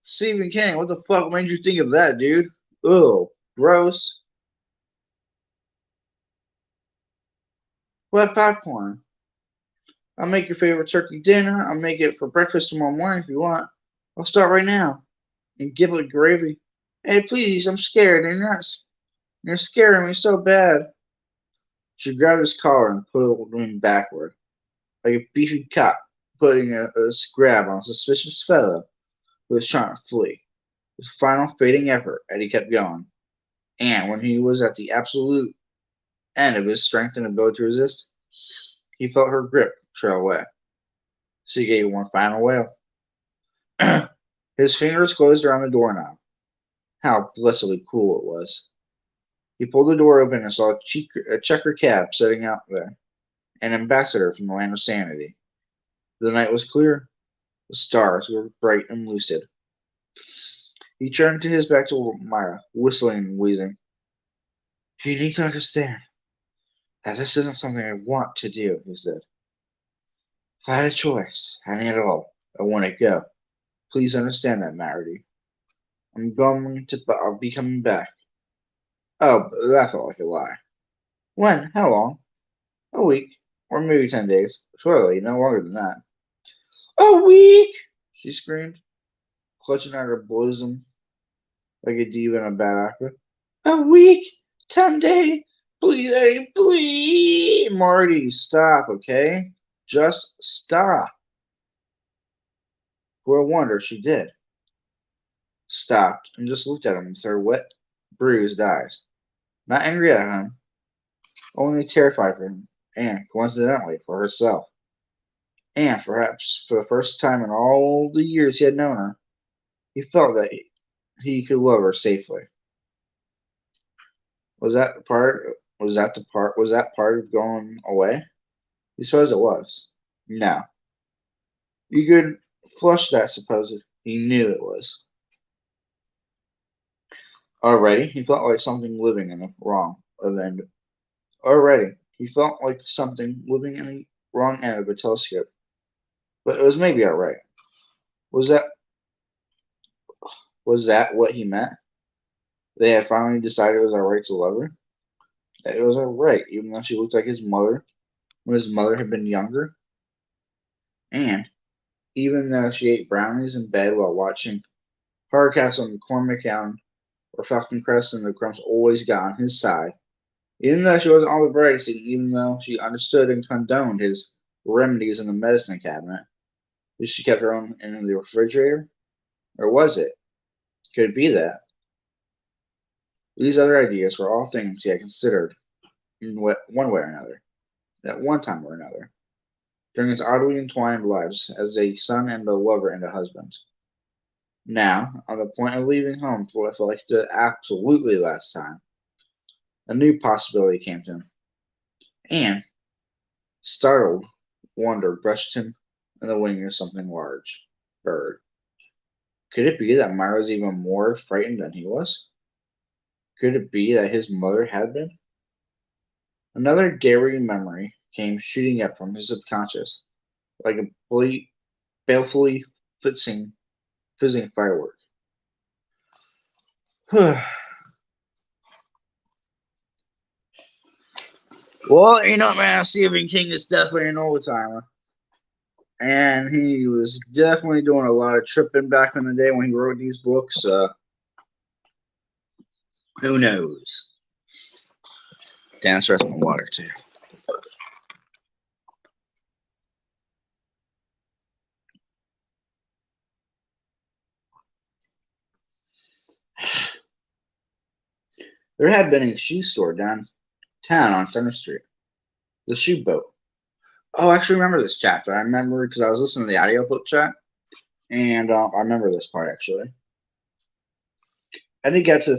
Stephen King, what the fuck made you think of that, dude? Ugh, gross. What popcorn? I'll make your favorite turkey dinner. I'll make it for breakfast tomorrow morning if you want. I'll start right now. And giblet gravy. Hey, please, I'm scared, and you're scaring me so bad. She grabbed his collar and pulled him backward, like a beefy cop putting a grab on a suspicious fellow who was trying to flee. With a final fading effort, Eddie kept going, and when he was at the absolute end of his strength and ability to resist, he felt her grip trail away. She gave one final wail. His fingers closed around the doorknob. How blessedly cool it was. He pulled the door open and saw a checker cab sitting out there, an ambassador from the land of sanity. The night was clear. The stars were bright and lucid. He turned his back to Myra, whistling and wheezing. You need to understand that this isn't something I want to do, he said. If I had a choice, any at all, I want to go. Please understand that, Marity. I'll be coming back. Oh, but that felt like a lie. When? How long? A week. Or maybe 10 days. Surely, no longer than that. A week! She screamed, clutching at her bosom like a diva in a bad opera. A week? 10 days? Please, please! Marty, stop, okay? Just stop. For a wonder, she did. Stopped and just looked at him with her wet, bruised eyes. Not angry at him, only terrified for him, and, coincidentally, for herself. And, perhaps for the first time in all the years he had known her, he felt that he could love her safely. Was that part of going away? He supposed it was. No. You could flush that suppose he knew it was. Already, he felt like something living in the wrong end. Already, he felt like something living in the wrong end of a telescope. But it was maybe alright. Was that what he meant? They had finally decided it was alright to love her? That it was alright, even though she looked like his mother, when his mother had been younger? And even though she ate brownies in bed while watching Hardcastle and McCormick Island or Falcon Crest, and the crumbs always got on his side. Even though she wasn't all the brightest, even though she understood and condoned his remedies in the medicine cabinet, she kept her own in the refrigerator? Or was it? Could it be that? These other ideas were all things he had considered in one way or another, at one time or another, during his oddly entwined lives as a son and a lover and a husband. Now, on the point of leaving home for like the absolutely last time, a new possibility came to him. And, startled wonder brushed him in the wing of something large. Bird. Could it be that Myra was even more frightened than he was? Could it be that his mother had been? Another daring memory came shooting up from his subconscious, like a balefully fizzing firework. Well, you know, man, Stephen King is definitely an old timer. And he was definitely doing a lot of tripping back in the day when he wrote these books. Who knows? Dan's resting my water, too. There had been a shoe store downtown on Center Street. The Shoe Boat. Oh, I actually remember this chapter. I remember because I was listening to the audiobook chat, and I remember this part actually. Eddie got to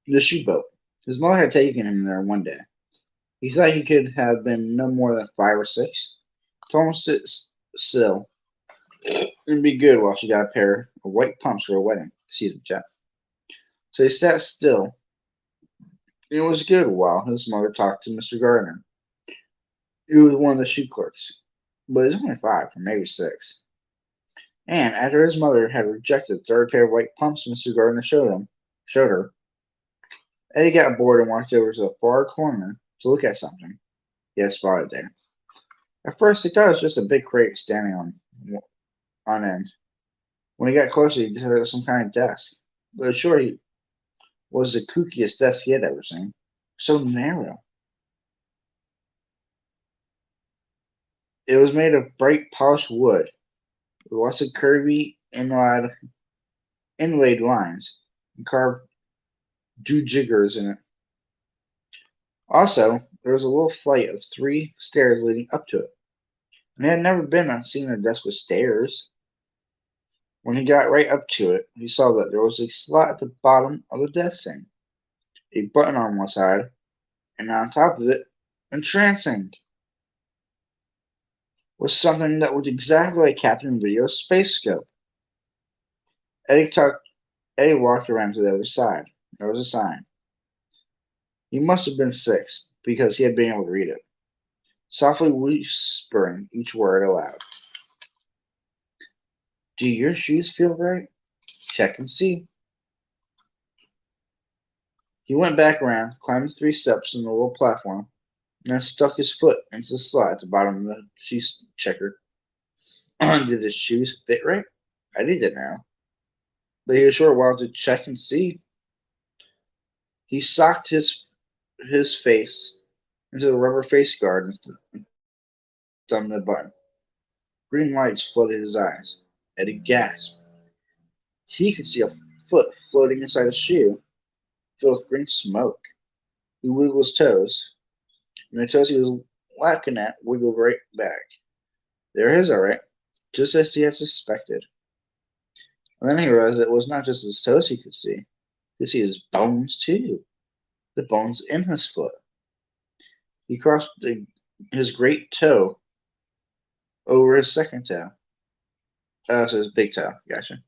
the Shoe Boat. His mother had taken him there one day. He thought he could have been no more than 5 or 6. Told him to sit still and be good while she got a pair of white pumps for a wedding. Excuse me, Jeff. So he sat still. It was good while his mother talked to Mr. Gardner. He was one of the shoe clerks, but he was only 5 or maybe 6. And after his mother had rejected the third pair of white pumps Mr. Gardner showed her, Eddie got bored and walked over to the far corner to look at something he had spotted there. At first, he thought it was just a big crate standing on end. When he got closer, he decided it was some kind of desk. But sure, he was the kookiest desk he had ever seen. So narrow. It was made of bright polished wood, with lots of curvy inlaid lines and carved jiggers in it. Also, there was a little flight of 3 stairs leading up to it, and he had never been seen a desk with stairs. When he got right up to it, he saw that there was a slot at the bottom of the desk thing, a button on one side, and on top of it, entrancing, was something that looked exactly like Captain Video's space scope. Eddie walked around to the other side. There was a sign. He must have been 6, because he had been able to read it, softly whispering each word aloud. Do your shoes feel right? Check and see. He went back around, climbed the 3 steps on the little platform, and then stuck his foot into the slot at the bottom of the shoe checker. Did his shoes fit right? Eddie didn't know, but he was sure while to check and see. He socked his face into the rubber face guard and thumbed the button. Green lights flooded his eyes. Eddie gasped. He could see a foot floating inside a shoe, filled with green smoke. He wiggled his toes, and the toes he was whacking at wiggled right back. There it is, all right, just as he had suspected. And then he realized it was not just his toes he could see. He could see his bones, too. The bones in his foot. He crossed his great toe over his second toe. So his big toe, gotcha.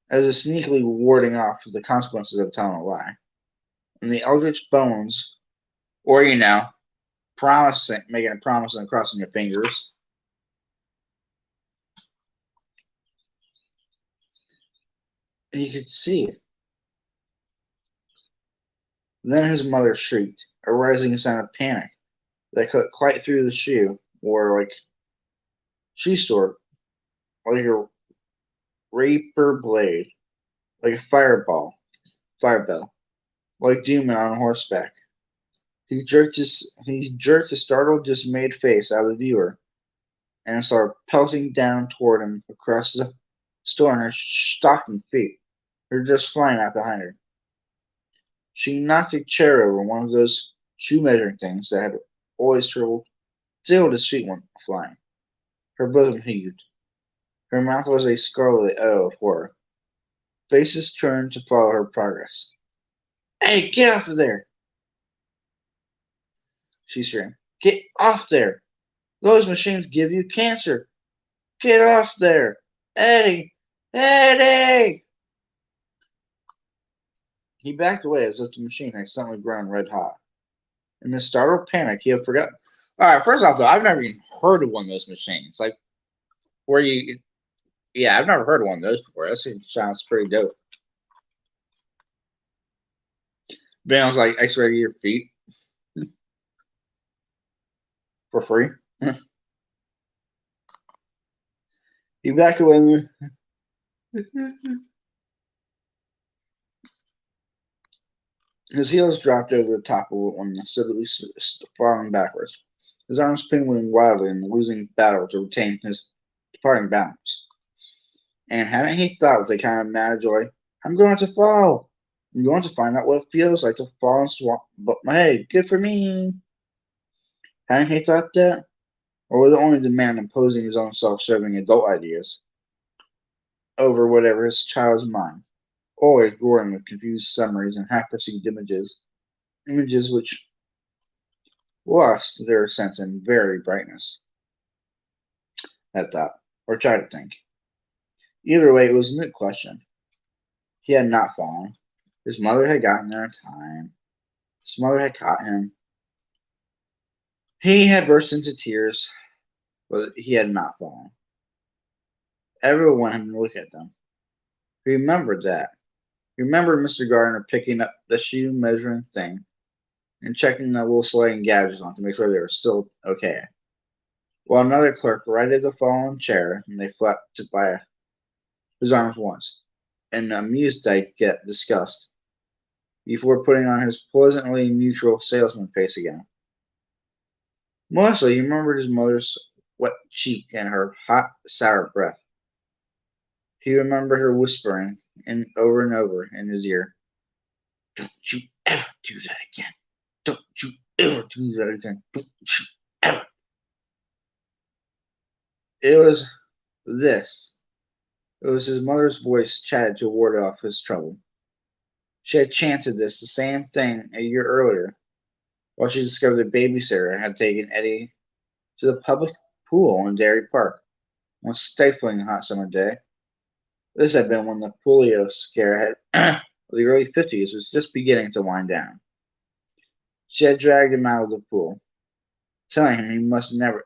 As if sneakily warding off the consequences of telling a lie. And the eldritch bones, or, making a promise and crossing your fingers. He could see it. Then his mother shrieked. a rising sound of panic that cut quite through the shoe, or like shoe store, like a rapier blade, like a firebell, like Demon on horseback. He jerked his startled, dismayed face out of the viewer and started pelting down toward him across the store on her stocking feet. They were just flying out behind her. She knocked a chair over, one of those shoe measuring things that had always stilled his feet went flying. Her bosom heaved. Her mouth was a scarlet O of horror. Faces turned to follow her progress. "Hey, get off of there!" she screamed. "Get off there! Those machines give you cancer! Get off there! Eddie! Eddie!" He backed away as if the machine had suddenly grown red hot. In his startled panic, he had forgotten. Alright, first off, though, I've never even heard of one of those machines. Like, where you. Yeah, I've never heard of one of those before. That sounds pretty dope. Being was like x-ray your feet for free. He backed away. His heels dropped over the top of one, steadily falling backwards. His arms pinwheeling wildly in the losing battle to retain his departing balance. And hadn't he thought with a kind of mad joy, "I'm going to fall! I'm going to find out what it feels like to fall and swamp but my head. Good for me!" Hadn't he thought that? Or was it only the man imposing his own self-serving adult ideas over whatever his child's mind, always roaring with confused summaries and half-perceived images which lost their sense in very brightness, had thought, or tried to think. Either way, it was a moot question. He had not fallen. His mother had gotten there in time. His mother had caught him. He had burst into tears, but he had not fallen. Everyone had looked at them. He remembered that. He remembered Mr. Gardner picking up the shoe measuring thing and checking the little sliding gadgets on to make sure they were still okay, while another clerk righted the fallen chair and they flapped by his arms once, in amused disgust, before putting on his pleasantly neutral salesman face again. Mostly, he remembered his mother's wet cheek and her hot, sour breath. He remembered her whispering over and over in his ear, "Don't you ever do that again. Don't you ever do that again. Don't you ever." It was this. It was his mother's voice chatted to ward off his trouble. She had chanted this the same thing a year earlier, while she discovered the babysitter had taken Eddie to the public pool in Dairy Park one stifling hot summer day. This had been when the polio scare of the early 50s was just beginning to wind down. She had dragged him out of the pool, telling him he must never,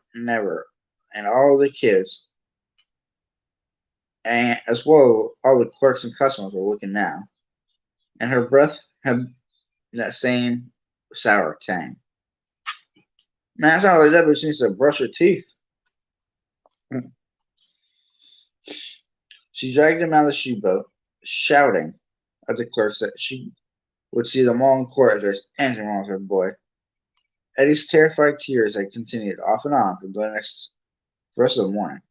and all the kids, and as well all the clerks and customers were looking now, and her breath had that same sour tang. Man, that sounds like that bitch needs to brush her teeth. She dragged him out of the shoe boat, shouting at the clerks that she would see them all in court if there's anything wrong with her boy. Eddie's terrified tears had continued off and on for the rest of the morning.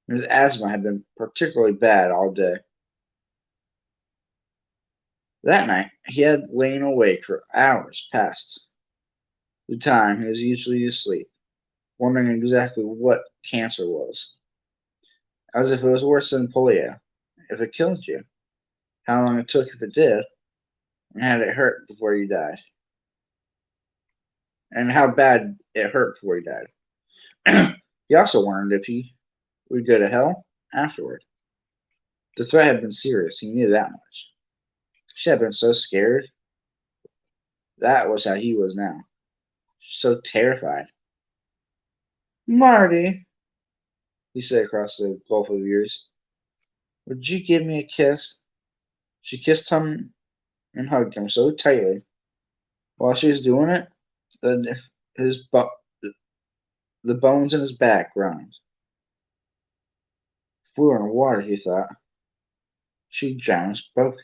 His asthma had been particularly bad all day. That night, he had lain awake for hours past the time he was usually asleep, wondering exactly what cancer was. As if it was worse than polio. If it killed you, how long it took if it did, and had it hurt before you died. And how bad it hurt before he died. He also wondered if he would go to hell afterward. The threat had been serious, he knew that much. She had been so scared. That was how he was now. So terrified. "Marty," he said across the gulf of years, "would you give me a kiss?" She kissed him and hugged him so tightly, While she was doing it, the, his the bones in his back groaned. If we were in water, he thought, she'd drown us both.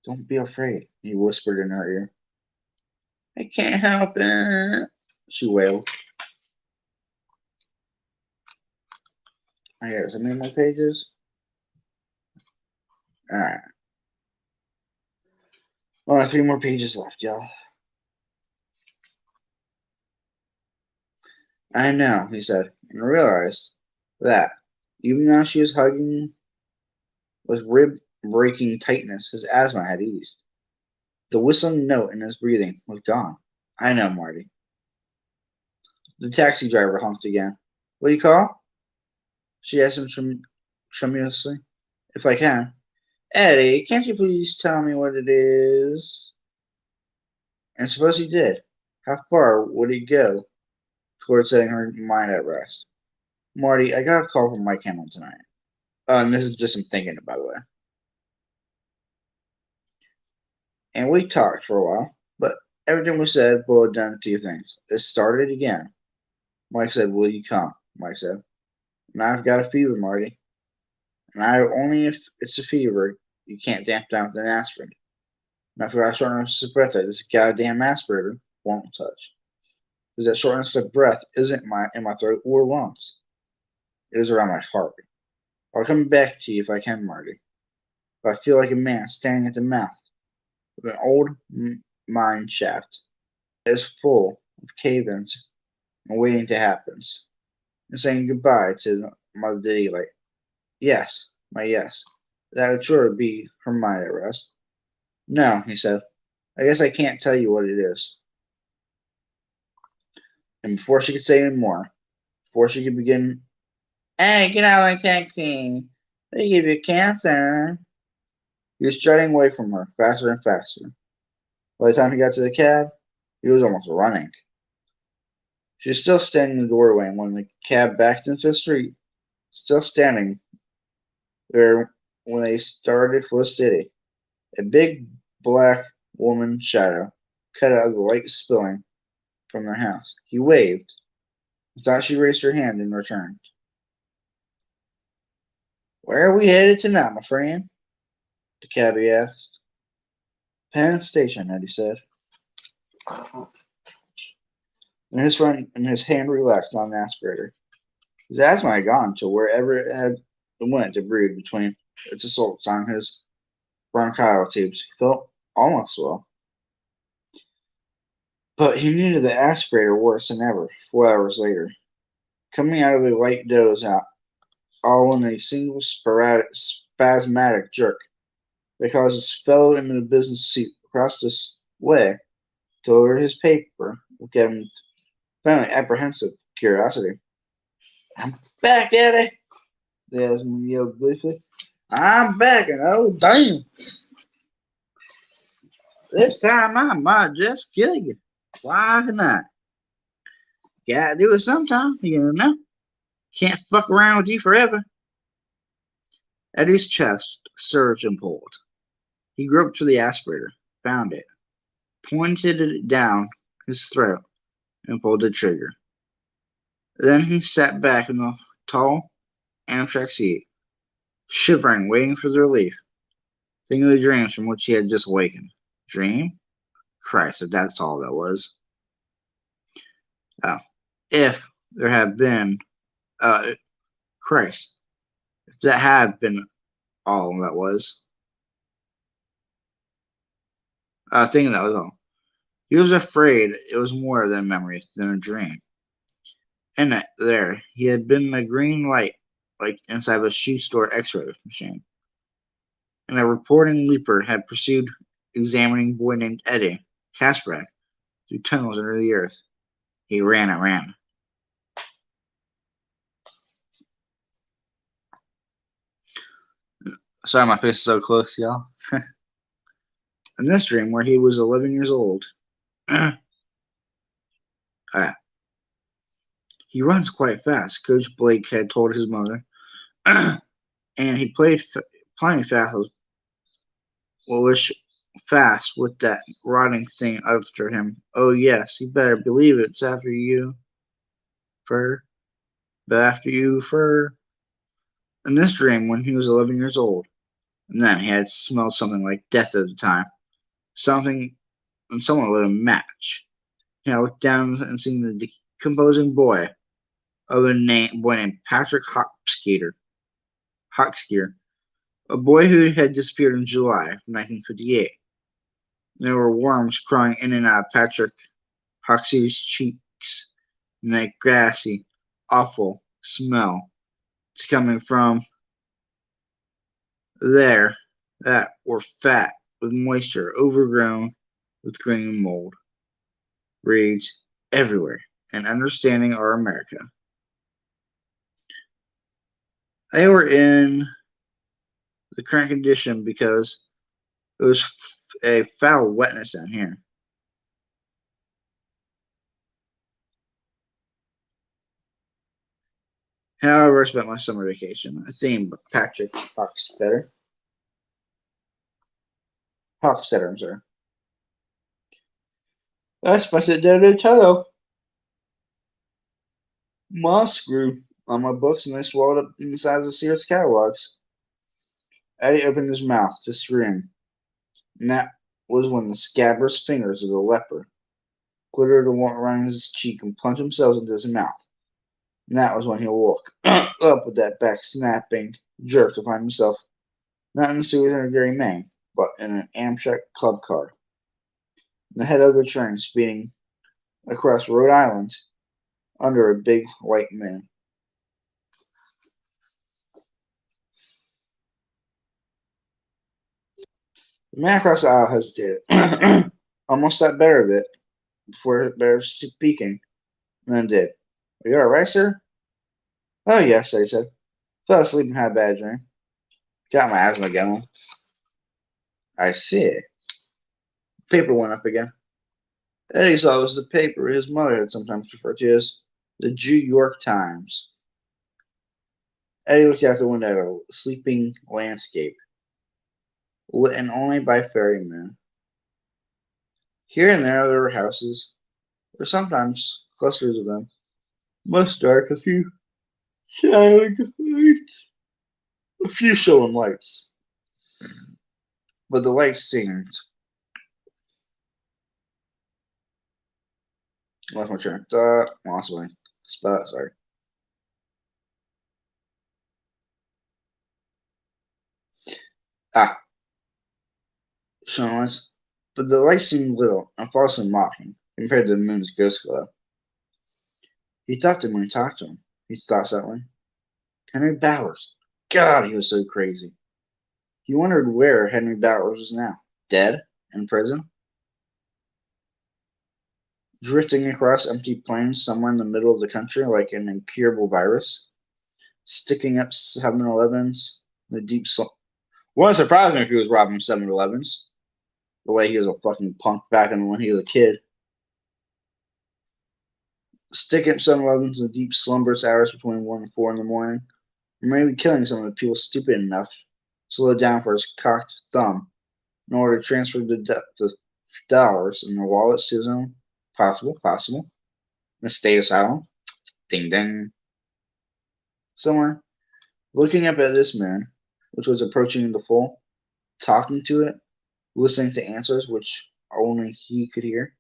Don't be afraid, he whispered in her ear. I can't help it, she wailed. I got so many more pages. Alright. Only 3 more pages left, y'all. I know, he said, and realized that, even though she was hugging with rib-breaking tightness, his asthma had eased. The whistling note in his breathing was gone. I know, Marty. The taxi driver honked again. What do you call? She asked him tremulously. If I can. Eddie, can't you please tell me what it is? And suppose he did. How far would he go towards setting her mind at rest? Marty, I got a call from Mike Hamill tonight. And this is just him thinking it, by the way. And we talked for a while, but everything we said boiled down to 2 things. It started again. Mike said, will you come? Mike said. And I've got a fever, Marty. And only if it's a fever, you can't damp down with an aspirin. And after I shortness of breath, this goddamn aspirator won't touch. Because that shortness of breath isn't in my throat or lungs. It is around my heart. I'll come back to you if I can, Marty. If I feel like a man standing at the mouth of an old mine shaft that is full of cave-ins and waiting to happen, and saying goodbye to my daylight. Yes, my yes. That would sure be her mind at rest. No, he said. I guess I can't tell you what it is. And before she could say any more, before she could begin, hey, get out of my taxi. They give you cancer. He was striding away from her, faster and faster. By the time he got to the cab, he was almost running. She was still standing in the doorway when the cab backed into the street, still standing there when they started for the city. A big black woman shadow cut out of the light spilling from their house. He waved. He thought she raised her hand in return. Where are we headed tonight, my friend? The cabbie asked. Penn Station, Eddie said. And his hand relaxed on the aspirator. His asthma had gone to wherever it had went to brood between its assaults on his bronchial tubes. He felt almost well. But he needed the aspirator worse than ever, 4 hours later. Coming out of a light doze out, all in a single spasmodic jerk that caused his fellow in the business seat across this way to lower his paper, look at him with finally apprehensive curiosity. I'm back, Eddie! The asthma yelled gleefully. I'm back, and oh, damn! This time I might just kill you. Why not? Gotta do it sometime, you know. Can't fuck around with you forever. Eddie's chest surged and pulled. He groped for the aspirator, found it, pointed it down his throat, and pulled the trigger. Then he sat back in the tall Amtrak seat, shivering, waiting for the relief, thinking of the dreams from which he had just awakened. Dream? Christ, if that's all that was. If there had been, Christ, if that had been all that was. Thinking that was all. He was afraid it was more than a memory, than a dream. In it, there, he had been a green light, like inside of a shoe store X-ray machine. And a reporting leaper had pursued examining boy named Eddie Kasparak through tunnels under the earth. He ran and ran. Sorry, my face is so close, y'all. In this dream, where he was 11 years old, he runs quite fast, Coach Blake had told his mother, and he played plenty fast. fast with that rotting thing after him. Oh yes, you better believe it's after you, fur. But after you, fur. In this dream, when he was 11 years old, and then he had smelled something like death at the time. Something, and someone lit a match. He looked down and seen the decomposing boy of a boy named Patrick Hawkskier, a boy who had disappeared in July of 1958. There were worms crawling in and out of Patrick Hawkskier's cheeks, and that grassy, awful smell coming from there that were fat with moisture, overgrown with green mold. Reads everywhere, and understanding our America. They were in the current condition because it was a foul wetness down here. However, I spent my summer vacation. A theme by Patrick Hockstetter. Hockstetter, I'm sorry. I spent it down in Toto. Moss grew on my books and they swallowed up inside the Sears catalogs. Eddie opened his mouth to scream, and that was when the scabrous fingers of the leper glittered around his cheek and plunged themselves into his mouth. And that was when he awoke up with that back snapping jerk to find himself not in the sewers in Gary, Maine, but in an Amtrak club car. The head of the train speeding across Rhode Island under a big white moon. The man across the aisle hesitated, almost thought better of it before better speaking, and then did. Are you alright, sir? Oh, yes, I said. Fell asleep and had a bad dream. Got my asthma going. I see. Paper went up again. Eddie saw it was the paper his mother had sometimes referred to as the New York Times. Eddie looked out the window at a sleeping landscape, lit only by ferrymen. Here and there were houses, or sometimes clusters of them, most dark, a few shining lights, a few showing lights. But the lights seemed. Lost my train of thought. Lost my spot. Sorry. Ah, showing lights. But the lights seemed little and falsely mocking compared to the moon's ghost glow. He thought the moon talked to him. He thought suddenly. Henry Bowers. God, he was so crazy. He wondered where Henry Bowers was now. Dead? In prison? Drifting across empty plains somewhere in the middle of the country like an incurable virus? Sticking up 7-Elevens in the deep slump. Wouldn't surprise me if he was robbing 7-Elevens. The way he was a fucking punk back when he was a kid. Sticking up 7-Elevens in the deep slumberous hours between 1 and 4 in the morning. Or maybe killing some of the people stupid enough to slow down for his cocked thumb in order to transfer the dollars in their wallets to his own. Possible. In a state asylum. Ding ding. Somewhere. Looking up at this man, which was approaching the full, talking to it, listening to answers which only he could hear.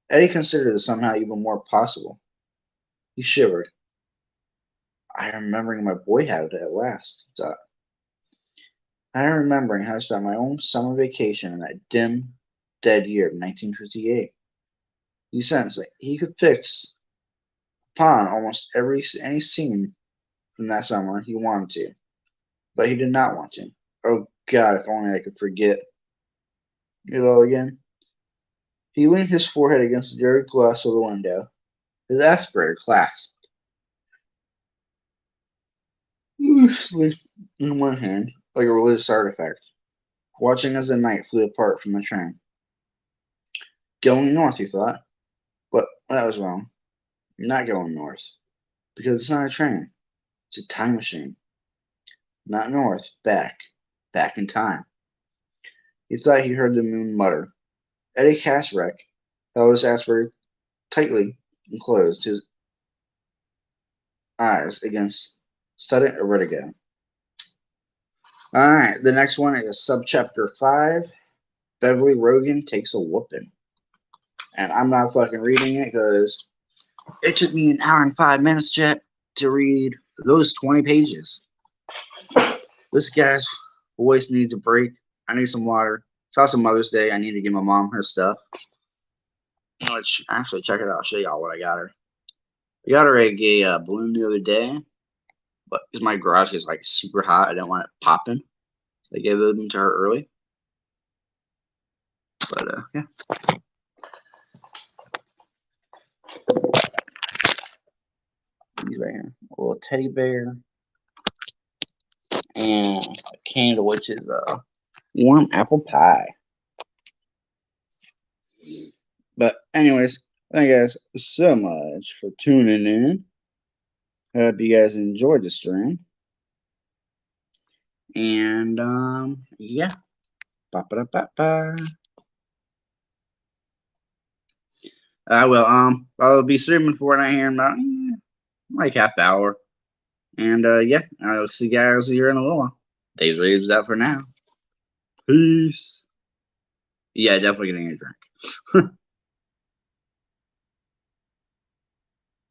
Eddie considered it somehow even more possible. He shivered. I am remembering my boyhood at last, he thought. I am remembering how I spent my own summer vacation in that dim, dead year of 1958. He sensed that he could fix upon almost any scene from that summer he wanted to, but he did not want to. Oh God, if only I could forget it all again. He leaned his forehead against the dirty glass of the window, his aspirator clasped loosely in one hand, like a religious artifact, watching as the night flew apart from the train. Going north, he thought, but that was wrong. Not going north, because it's not a train, it's a time machine. Not north, back in time. He thought he heard the moon mutter. Eddie Kasparek held his ass very tightly and closed his eyes against sudden vertigo. Alright, the next one is subchapter 5. Beverly Rogan takes a whooping. And I'm not fucking reading it because it took me an hour and 5 minutes to read those 20 pages. This guy's voice needs a break. I need some water. It's also Mother's Day. I need to give my mom her stuff. Which, actually, check it out. I'll show y'all what I got her. I got her a gay balloon the other day, but because my garage is like super hot, I didn't want it popping, so I gave them to her early. But yeah. These right here, a little teddy bear, and a candle, which is warm apple pie. But anyways, thank you guys so much for tuning in. I hope you guys enjoyed the stream. And yeah. Ba-ba-da-ba-ba. I'll be streaming Fortnite here in about like half hour. And yeah, I'll see you guys here in a little while. Daves-Raves out for now. Peace. Yeah, definitely getting a drink.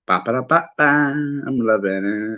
Ba-ba-da-ba-ba. I'm loving it.